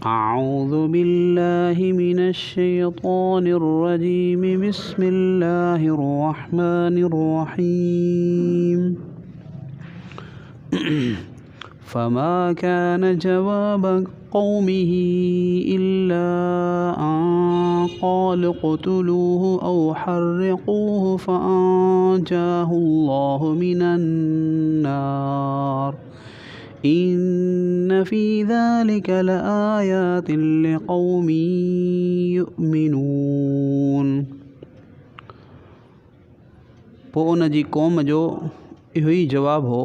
أعوذ بالله من الشيطان الرجيم بسم الله الرحمن الرحيم فما كان جواب قومه إلا أن قالوا اقتلوه أو حرقوه فأنجاه الله من النار إن في ذلك لآيات لقوم يؤمنون। पोइ उन जी क़ौम जो इहो ई जवाबु हो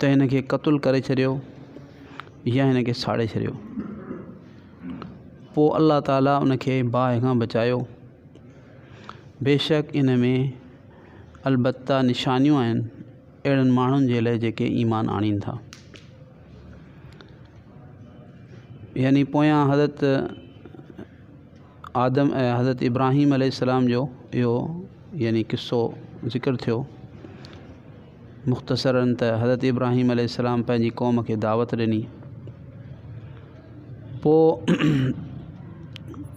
त हिन खे क़तलु करे छॾियो या हिन खे साड़े छॾियो। पोइ अल्लाह ताला उन खे बाहि खां बचायो। बेशक इन में अलबत्ता निशानियूं आहिनि अहिड़नि माण्हुनि जे लाइ जेके ईमान आणीनि था। यानी पोयां हज़रत आदम ऐं हज़रत इब्राहीम अलैहिस्सलाम जो इहो यानी किस्सो ज़िक्र थियो मुख़्तसरन त हज़रत इब्राहीम अलैहिस्सलाम पंहिंजी क़ौम खे दावत ॾिनी। पोइ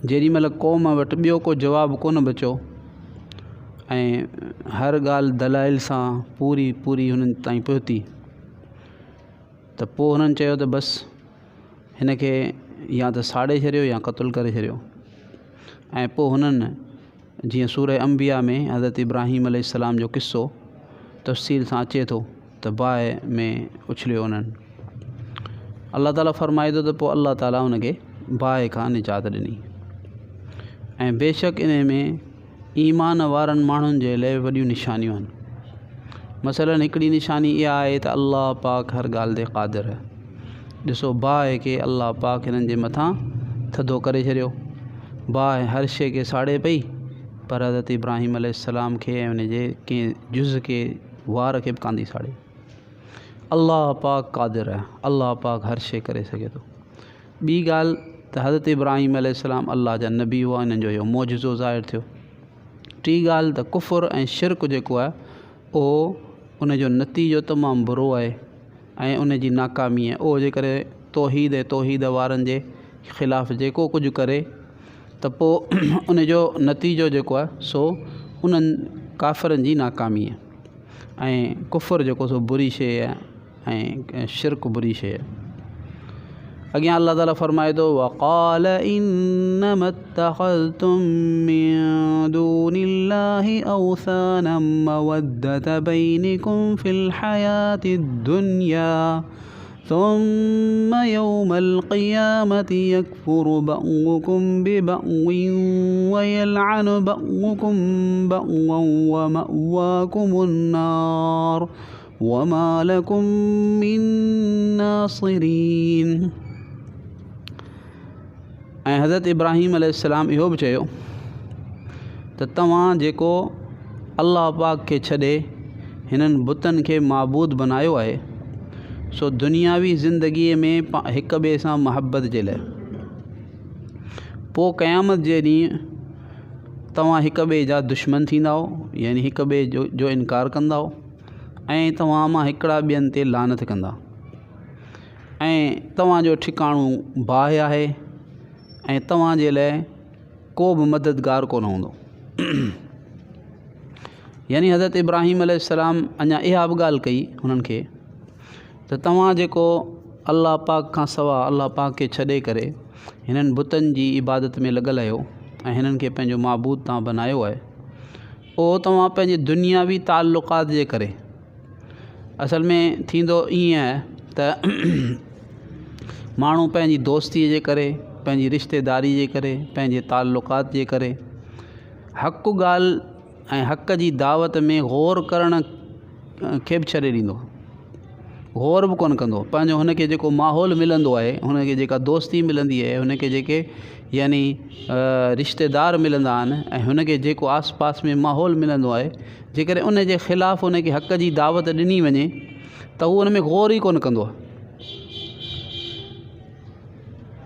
जेॾीमहिल क़ौम वटि ॿियो को जवाबु कोन बचियो ऐं हर ॻाल्हि दलाइल सां पूरी हुननि ताईं पहुती त पोइ हुननि चयो त बसि हिन खे या त साड़े छॾियो या क़तलु करे छॾियो। ऐं पोइ हुननि जीअं सूरह अंबिया में हज़रत इब्राहीम अलैहिस्सलाम जो किस्सो तफ़सील सां अचे थो त बाहि में उछलियो उन्हनि। अल्लाह ताला फ़रमाए थो त पोइ अल्लाह ताला हुनखे बाहि खां निजात ॾिनी। ऐं बेशक इन में ईमान वारनि माण्हुनि जे लाइ वॾियूं निशानियूं आहिनि। मसलन हिकिड़ी निशानी इहा आहे त अल्लाह पाक हर ॻाल्हि ते क़ादिर आहे। ॾिसो बाहि खे अल्लाह पाक हिननि जे मथां थधो करे छॾियो। बाहि हर शइ खे साड़े पई पर हज़रत इब्राहीम अलैहिस्सलाम खे ऐं हुनजे कंहिं जुज़ खे वार खे बि कान थी साड़े। अल्लाह पाक क़ादिर आहे, अल्लाह पाक हर शइ करे सघे थो। ॿी ॻाल्हि त हज़रत इब्राहीम अलैहिस्सलाम अल्लाह जा नबी हुआ, हिननि जो इहो मौजज़ो ज़ाहिर थियो। टी ॻाल्हि त कुफ़ुर ऐं शिरक जेको आहे उहो उनजो नतीजो तमामु बुरो आहे ऐं उन जी नाकामी आहे। उहो जेकर तौहीद वारनि जे ख़िलाफ़ु जेको कुझु करे त पोइ उनजो नतीजो जेको आहे सो उन्हनि काफ़िरनि जी नाकामी आहे। ऐं कुफ़ुर जेको सो बुरी शइ आहे ऐं शिरक बुरी शइ आहे। अॻियां अल्लाह ताला फ़रमाए थो वक़ाल इन्नमा इत्तख़ज़्तुम मिन दूनिल्लाहि औसानम मवद्दत बैनिकुम फिल हयातिद दुनिया सुम्मा यौमल क़ियामति यकफ़ुरु बअ्दुकुम बिबअ्दिन व यलअनु बअ्दुकुम बअ्दन व मअवाकुमुन नार वमा लकुम मिन नासिरीन। ऐं हज़रत इब्राहीम अलैहिस्सलाम इहो बि चयो त तव्हां जेको अल्लाह पाक खे छॾे हिननि बुतनि खे माबूद बनायो आहे सो दुनियावी ज़िंदगीअ में हिक ॿिए सां मुहबत जे लाइ। पोइ क़यामत जे ॾींहुं तव्हां हिक ॿिए जा दुश्मन थींदव यानी हिक ॿिए जो इनकार कंदव ऐं तव्हां मां हिकिड़ा ॿियनि ते लानत कंदा ऐं तव्हांजो ठिकाणो बाहि आहे ऐं तव्हां जे लाइ को बि मददगार कोन हूंदो। यानी हज़रत इब्राहीम अलैहिस्सलाम अञा इहा बि ॻाल्हि कई हुननि खे त तव्हां जेको अल्लाह पाक खां सवाइ अल्लाह पाक खे छॾे करे हिननि बुतनि जी इबादत में लॻल आहियो ऐं हिननि खे पंहिंजो माबूद तव्हां बनायो आहे उहो तव्हां पंहिंजे दुनियावी ताल्लुक़ात जे करे। असल में थींदो ईअं आहे त माण्हू पंहिंजी दोस्तीअ जे करे पंहिंजी रिश्तेदारी जे करे पंहिंजे ताल्लुक़ात जे करे हक़ ॻाल्हि ऐं हक़ जी दावत में गौर करण खे बि छॾे ॾींदो, गौर बि कोन कंदो। पंहिंजो हुनखे जेको माहौल मिलंदो आहे, हुनखे जेका दोस्ती मिलंदी आहे, हुनखे जेके यानी रिश्तेदार मिलंदा आहिनि ऐं हुनखे जेको आस पास में माहौल मिलंदो आहे जेकर उन जे ख़िलाफ़ु हुनखे हक़ जी दावत ॾिनी वञे त उहो हुन में गौर ई कोन कंदो आहे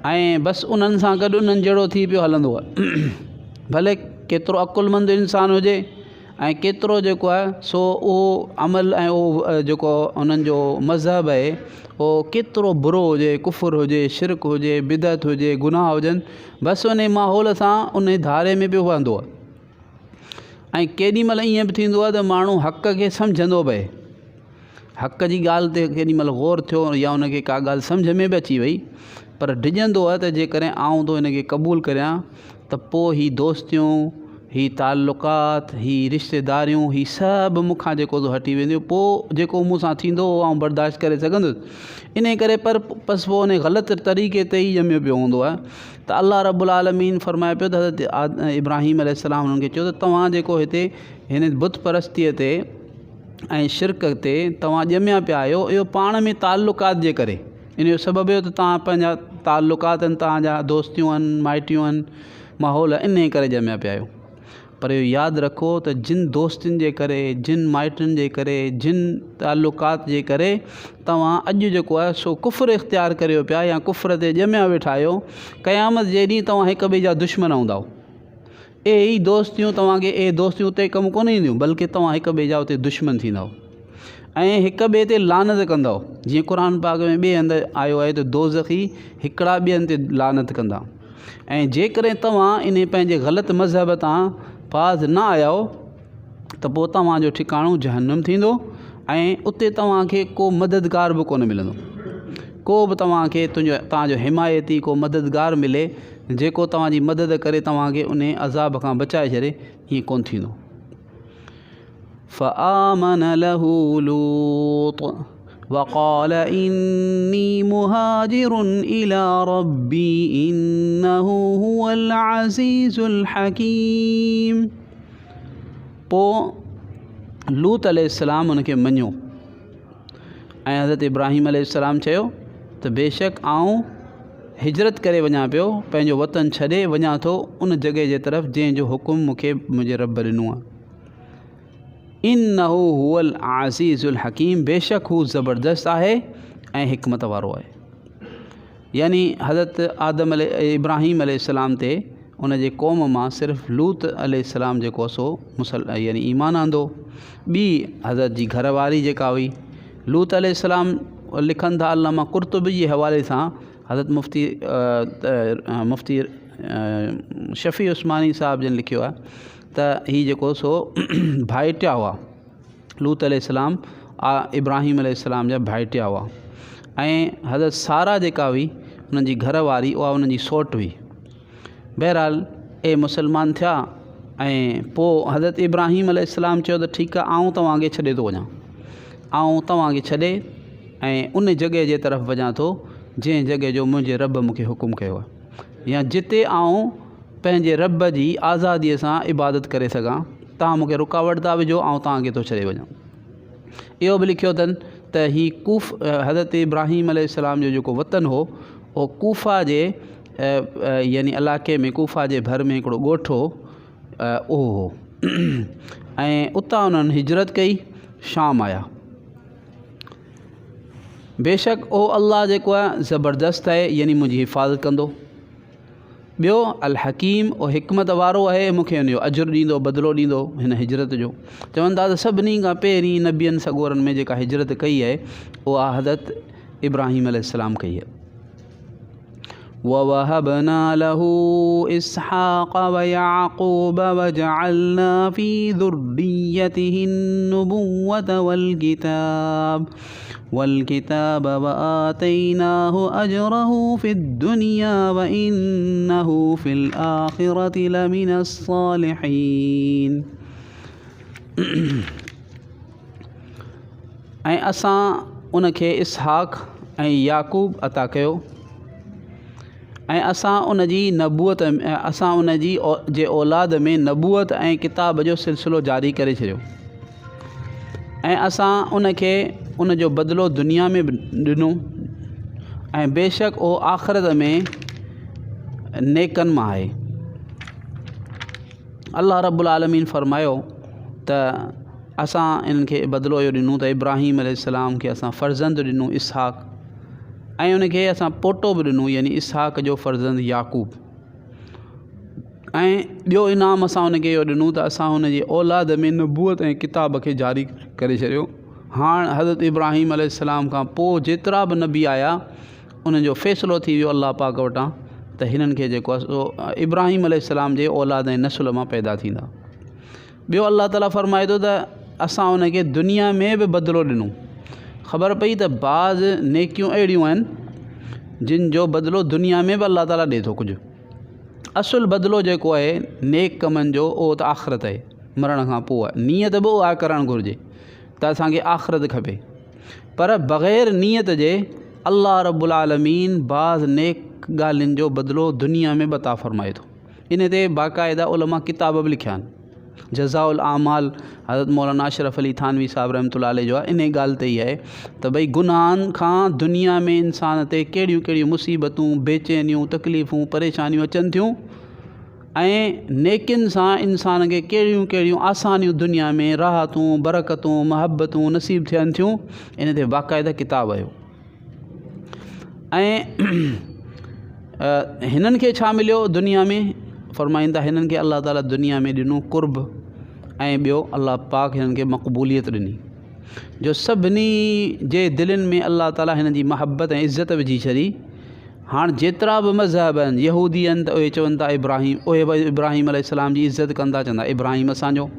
ऐं बसि उन्हनि सां गॾु उन्हनि जहिड़ो थी पियो हलंदो आहे। भले केतिरो अकुलमंद इंसान हुजे ऐं केतिरो जेको आहे सो उहो अमल ऐं उहो जेको उन्हनि जो मज़हब आहे उहो केतिरो बुरो हुजे, कुफ़ुर हुजे, शिरक हुजे, बिदत हुजे, गुनाह हुजनि, बसि उन माहौल सां उन धारे में पियो वहंदो आहे। ऐं केॾी महिल ईअं बि थींदो आहे त माण्हू हक़ खे सम्झंदो पए, हक़ जी ॻाल्हि ते केॾी महिल ग़ौर थियो या उनखे का ॻाल्हि सम्झ में बि अची वई, पर डिॼंदो आहे त जेकॾहिं आउं तो हिनखे क़बूलु करियां त पोइ ही दोस्तियूं, ही ताल्लुकात, ही रिश्तेदारियूं, ही सभु मूंखां जेको तो हटी वेंदियूं, पोइ जेको मूंसां थींदो उहो आउं बर्दाश्त करे सघंदुसि। इन करे पर बसि पोइ उन ग़लति तरीक़े ते ई ॼमियो पियो हूंदो आहे। त अल्लाह रब्बुल आलमीन फरमाए पियो त हज़रत इब्राहीम अलैहिस्सलाम हुननि खे चयो त तव्हां जेको हिते हिन बुत परस्तीअ ते ऐं शिरक ते तव्हां ॼमिया पिया आहियो, इहो पाण में ताल्लुकात जे करे, इन जो सबबु इहो त तव्हां पंहिंजा ताल्लुकात आहिनि, तव्हांजा दोस्तियूं आहिनि, माइटियूं आहिनि, माहौल इन करे ॼमिया पिया आहियो। पर इहो यादि रखो त जिन दोस्तनि जे करे, जिन माइटनि जे करे, जिन ताल्लुकात जे करे तव्हां अॼु जेको आहे सो कुफ़्र इख़्तियार करियो पिया या कुफ़्र ते ॼमिया वेठा आहियो, क़यामत जे ॾींहुं तव्हां हिक ॿिए जा दुश्मन हूंदव। ई दोस्तियूं तव्हांखे दोस्तियूं उते कमु कोन ईंदियूं, बल्कि तव्हां हिक ॿिए जा उते दुश्मन थींदव ऐं हिक ॿिए ते लानत कंदव। जीअं क़ुर पाक में ॿिए हंधि आयो आहे त दोज़खी हिकिड़ा ॿियनि ते लानत कंदा। ऐं जेकॾहिं तव्हां इन पंहिंजे ग़लति मज़हब तां पाज़ न आहियो त पोइ तव्हांजो ठिकाणो जहन्नम थींदो ऐं उते तव्हांखे को मददगार बि कोन मिलंदो, को बि तव्हांखे तव्हांजो हिमायती को मददगार मिले जेको तव्हांजी मदद करे तव्हांखे उन अज़ाब खां बचाए छॾे, ईअं कोन थींदो। फ़आमन लहू लूत वक़ाल इन्नी मुहाजिरुन इला रब्बी इन्नहु हुवल अज़ीज़ुल हकीम। पोइ लूत अलैहिस्सलाम उनखे मञियो ऐं हज़रत इब्राहीम अलैहिस्सलाम चयो त बेशक आऊं हिजरत करे वञा पियो, पंहिंजो वतन छॾे वञा थो उन जॻह जे तरफ़ जंहिंजो हुकुम मूंखे मुंहिंजे रब ॾिनो आहे। इन्नहु हुवल अज़ीज़ुल हकीम, बेशक हू ज़बरदस्त आहे ऐं हिकमत वारो आहे। यानी हज़रत इब्राहीम अलैहिस्सलाम ते उन जे क़ौम मां सिर्फ़ु लूत अलैहिस्सलाम जेको सो यानी ईमान आंदो। ॿी हज़रत जी घरवारी जेका हुई लूत अलैहिस्सलाम, लिखनि था अल्लामा कुर्तुबी जे हवाले सां हज़रत मुफ्ती शफ़ी उस्मानी साहब जन लिखियो आहे त ही जेको सो भाइटिया हुआ, लूत अलैहिस्सलाम इब्राहीम अलैहिस्सलाम जा भाइटिया हुआ। ऐं हज़रत सारा जेका हुई उन्हनि जी घरवारी उहा उन्हनि जी सौट हुई। बहरहाल मुसलमान थिया ऐं पोइ हज़रत इब्राहीम अलैहिस्सलाम चयो त ठीकु आहे आऊं तव्हांखे छॾे थो वञा, आऊं तव्हांखे छॾे ऐं उन जॻह जे तरफ़ वञा थो जंहिं जॻह जो मुंहिंजे रब मूंखे हुकुम कयो आहे, या जिते आऊं पंहिंजे रब जी आज़ादीअ सां इबादत करे सघां। तव्हां मूंखे रुकावट था विझो, आऊं तव्हांखे थो छॾे वञा। इहो बि लिखियो अथनि त ही हज़रत इब्राहीम अलैहिस्सलाम जो जेको वतन हो उहो कूफा जे यानी इलाइक़े में, कूफा जे भर में हिकिड़ो ॻोठ हो, उहो हो। ऐं उतां उन्हनि हिजरत कई, शाम आया। बेशक ओ अल्लाह जेको आहे ज़बरदस्त आहे, यानी मुंहिंजी हिफ़ाज़त कंदो। ॿियो अल हकीम, ओ हिकमत वारो आहे, मूंखे हुनजो अजुर ॾींदो, बदिलो ॾींदो हिन हिजरत जो। चवनि था त सभिनी खां पहिरीं नबियनि सॻोरनि में जेका हिजरत कई आहे उहा हज़रत इब्राहीम अलैहिस्सलाम कई आहे। ववहबना लहू इसहाक़ व याक़ूब वजअलना फी ज़ुर्रिय्यतिहि अन्नुबुव्वत वल किताब व आतैनाहु अजरहु फिद्दुनिया व इन्नहु फिल आखिरति लमिनस सालिहीन। ऐं असां उनखे इसहाक़ ऐं याक़ूब अता कयो ऐं असां उन जी नबूअत असां उन जी जे औलाद में नबूअत ऐं किताब जो सिलसिलो जारी करे छॾियो ऐं असां उनखे उन जो बदिलो दुनिया में बि ॾिनो ऐं बेशक उहो आख़िरत में नेकनि मां आहे। अल्लाह रब्बुल आलमीन फरमायो त असां इन्हनि खे बदिलो इहो ॾिनो त इब्राहीम अलैहिस्सलाम खे असां फ़र्ज़ंद ॾिनो इसहाक़ ऐं उनखे असां पोटो बि ॾिनो, यानी इसहाक़ जो फ़र्ज़ंद याक़ूब। ऐं ॿियो इनाम असां हुनखे इहो ॾिनूं त असां हुनजी औलाद में नबूअत ऐं किताब खे जारी करे छॾियो। हाणे हज़रत इब्राहिम अलैहिस्सलाम खां पोइ जेतिरा बि नबी आया उनजो फ़ैसिलो थी वियो अल्लाह पाक वटां त हिननि खे जेको आहे सो इब्राहिम अलैहिस्सलाम जे औलाद ऐं नसुल मां पैदा थींदा। ॿियो अल्लाह ताला फ़रमाए थो त असां हुनखे दुनिया में बि बदिलो ॾिनूं। ख़बर पई त बाज़ नेकियूं अहिड़ियूं आहिनि जिन जो बदिलो दुनिया में बि अल्लाह ताला ॾिए थो कुझु। असुलु बदिलो जेको आहे नेक कमनि जो उहो त आख़िरत आहे, मरण खां पोइ आहे। नियत बि उहा करणु घुरिजे त असांखे आख़िरत खपे, पर बग़ैर नियत जे अल्लाह रब्बुल आलमीन बाज़ नेक ॻाल्हियुनि जो बदिलो दुनिया में बता फ़रमाए थो। इन ते बाक़ाइदा उलमा किताब बि लिखिया आहिनि। जज़ाउल आमाल हज़रत मौलाना अशरफ अली थानवी साहिब रहमतुल्लाह अलैह जो आहे। इन ॻाल्हि ते ई आहे त भई गुनाहनि खां दुनिया में इंसान ते कहिड़ियूं कहिड़ियूं मुसीबतूं, बेचैनियूं, तकलीफ़ूं, परेशानियूं अचनि थियूं ऐं नेकियुनि सां इंसान खे कहिड़ियूं कहिड़ियूं आसानियूं दुनिया में राहतूं, बरकतूं, महबतूं नसीब थियनि थियूं। इन ते बाक़ाइदा किताब आयो। ऐं हिननि खे छा मिलियो दुनिया में? फ़रमाईंदा हिननि खे अल्लाह ताला दुनिया में ॾिनो कुर्ब, ऐं ॿियो अल्लाह पाक हिननि खे मक़बूलियत ॾिनी जो सभिनी जे दिलनि में अल्लाह ताला हिन जी महबत ऐं इज़त विझी छॾी। हाणे जेतिरा बि मज़हब आहिनि, यहूदी आहिनि त उहे चवनि था इब्राहिम, उहे बि इब्राहिम अलैहिस्सलाम जी इज़त कंदा, चवंदा इब्राहिम असांजो।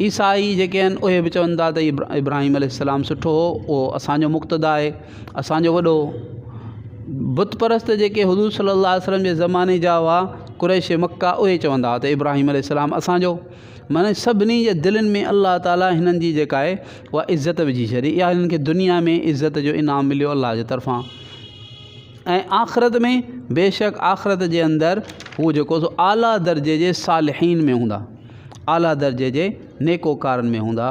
ईसाई जेके आहिनि उहे बि चवनि था त इब्राहिम अलैहिस्सलाम सुठो हो, उहो असांजो मुक़्तदा आहे, असांजो वॾो। बुत परस्त जेके हुज़ूर सल्लल्लाहु अलैहि वसल्लम जे ज़माने जा हुआ, कुरैश मक्का, उहे चवंदा हुआ त इब्राहिम अलैहिस्सलाम असांजो। माना सभिनी जे दिलनि में अल्लाह ताला हिननि जी जेका आहे उहा इज़त विझी छॾी। इहा हिननि खे दुनिया में इज़त जो इनाम मिलियो अल्लाह जे तरफ़ां। ऐं आख़िरत में बेशक आख़िरत जे अंदरि हू जेको सो आला दर्जे जे सालिहीन में हूंदा, आला दर्जे जे नेकोकारनि में हूंदा।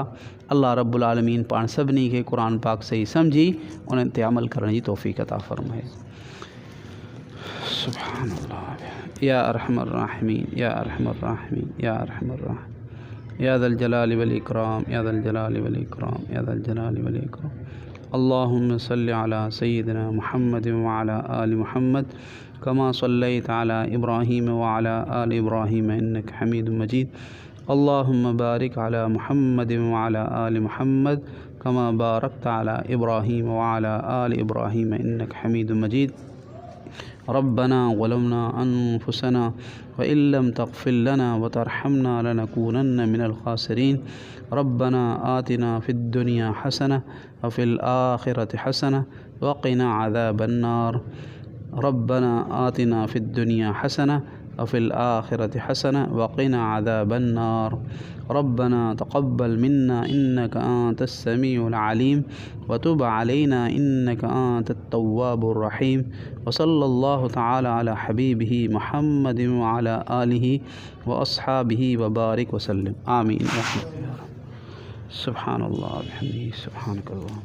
अल्लाह रब्बुल आलमीन पाण सभिनी खे क़ुरान पाक सही सम्झी उन्हनि ते अमल करण जी तौफ़ीक़ अता फ़रमाए। सुभानअल्लाह। या अरहमर राहिमीन, या अरहमर राहिमीन, या अरहमर राहिमीन, या ज़ल जलाली वल इकराम, या ज़ल जलाली वल इकराम, या ज़ल जलाली वल इकराम। अल्लाहुम्मा सल्लि अला सय्यिदिना मुहम्मद व अला आलि मुहम्मद कमा सल्लैता अला इब्राहीम व अला आलि इब्राहीम इन्नका हमीदुम मजीद। अल्लाहुम्मा बारिक अला मुहम्मद व अला आलि मुहम्मद कमा बारकता अला इब्राहीम व अला आलि इब्राहीम इन्नका हमीदुम मजीद। रब्बना ज़लमना अनफुसना व इल्लम तग़फिर लना व तरहमना लनकूनन्न मिनल ख़ासिरीन। रब्बना आतिना फ़िद दुनिया हसना व फ़िल आखिरति हसना व क़िना अज़ाबन नार। रब्बना आतिना फ़िद दुनिया हसना व फ़िल आखिरति हसना व क़िना अज़ाबन नार। रब्बना तक़ब्बल मिन्ना इन्नका अंतस समीउल अलीम व तुब अलैना इन्नका अंतत तव्वाबुर रहीम। व सल्लल्लाहु तआला अला हबीबिही मुहम्मद व अला आलिहि व अस्हाबिही व बारिक व सल्लम। आमीन। सुब्हानअल्लाह व बिहम्दिही सुब्हानकल्लाह।